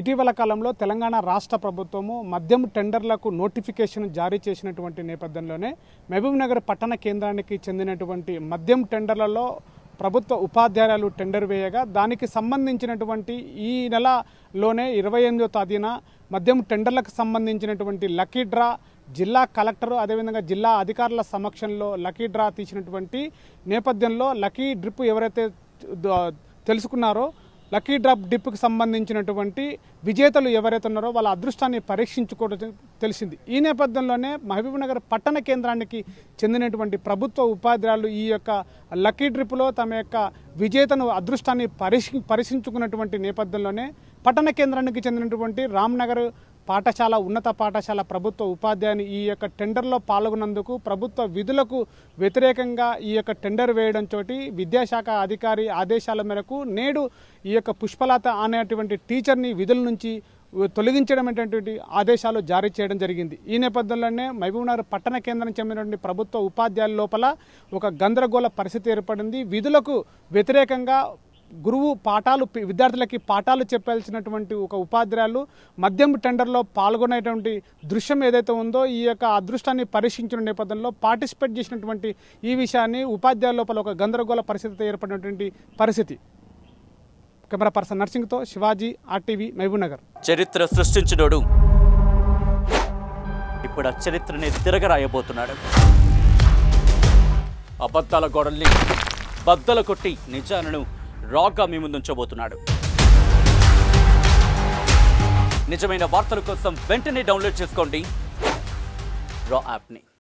ఇటీవల కాలంలో తెలంగాణ రాష్ట్ర ప్రభుత్వము మద్యం టెండర్లకు నోటిఫికేషన్ జారీ చేసినటువంటి నేపథ్యంలోనే మహబూబ్నగర్ పట్టణ కేంద్రానికి చెందినటువంటి మద్యం టెండర్లలో ప్రభుత్వ ఉపాధ్యాయులు టెండర్ వేయగా దానికి సంబంధించినటువంటి ఈ నెలలోనే 28వ తేదీన మద్యం టెండర్లకు సంబంధించినటువంటి లక్కీ డ్రా జిల్లా కలెక్టర్ అదేవిధంగా జిల్లా అధికారుల సమక్షంలో లక్కీ డ్రా తీసినటువంటి నేపథ్యంలో లక్కీ డ్రిప్ ఎవరైతే తెలుసుకున్నారో లక్కీ డ్రాప్ డిప్కి సంబంధించినటువంటి విజేతలు ఎవరైతే ఉన్నారో వాళ్ళ అదృష్టాన్ని పరీక్షించుకోవడం తెలిసింది. ఈ నేపథ్యంలోనే మహబూబ్నగర్ పట్టణ కేంద్రానికి చెందినటువంటి ప్రభుత్వ ఉపాధ్యాయులు ఈ యొక్క లక్కీ డ్రిప్లో తమ యొక్క విజేతను అదృష్టాన్ని పరీక్షించుకున్నటువంటి నేపథ్యంలోనే పట్టణ కేంద్రానికి చెందినటువంటి రామ్నగర్ పాఠశాల ఉన్నత పాఠశాల ప్రభుత్వ ఉపాధ్యాయుని ఈ యొక్క టెండర్లో పాల్గొన్నందుకు ప్రభుత్వ విధులకు వ్యతిరేకంగా ఈ యొక్క టెండర్ వేయడం తోటి విద్యాశాఖ అధికారి ఆదేశాల మేరకు నేడు ఈ యొక్క పుష్పలత అనేటువంటి టీచర్ని విధుల నుంచి తొలగించడం అనేటువంటి ఆదేశాలు జారీ చేయడం జరిగింది. ఈ నేపథ్యంలోనే మహబూబ్నగర్ పట్టణ కేంద్రం చెందినటువంటి ప్రభుత్వ ఉపాధ్యాయుల లోపల ఒక గందరగోళ పరిస్థితి ఏర్పడింది. విధులకు వ్యతిరేకంగా గురువు విద్యార్థులకి పాఠాలు చెప్పాల్సినటువంటి ఒక ఉపాధ్యాయులు మద్యం టెండర్లో పాల్గొనేటువంటి దృశ్యం ఏదైతే ఉందో ఈ యొక్క అదృష్టాన్ని పరీక్షించిన నేపథ్యంలో పార్టిసిపేట్ చేసినటువంటి ఈ విషయాన్ని ఉపాధ్యాయుల లోపల ఒక గందరగోళ పరిస్థితి ఏర్పడినటువంటి పరిస్థితి. కెమెరా పర్సన్ నర్సింగ్తో శివాజీ, RTV, మహబూబ్నగర్. చరిత్ర సృష్టించినోడు ఇప్పుడు ఆ చరిత్రని తిరగరాయబోతున్నాడు. అబద్ధాల గోడల్ని బద్దలు కొట్టి నిజాలను రాగా మీ ముందుంచబోతున్నాడు. నిజమైన వార్తల కోసం వెంటనే డౌన్లోడ్ చేసుకోండి రా యాప్ని.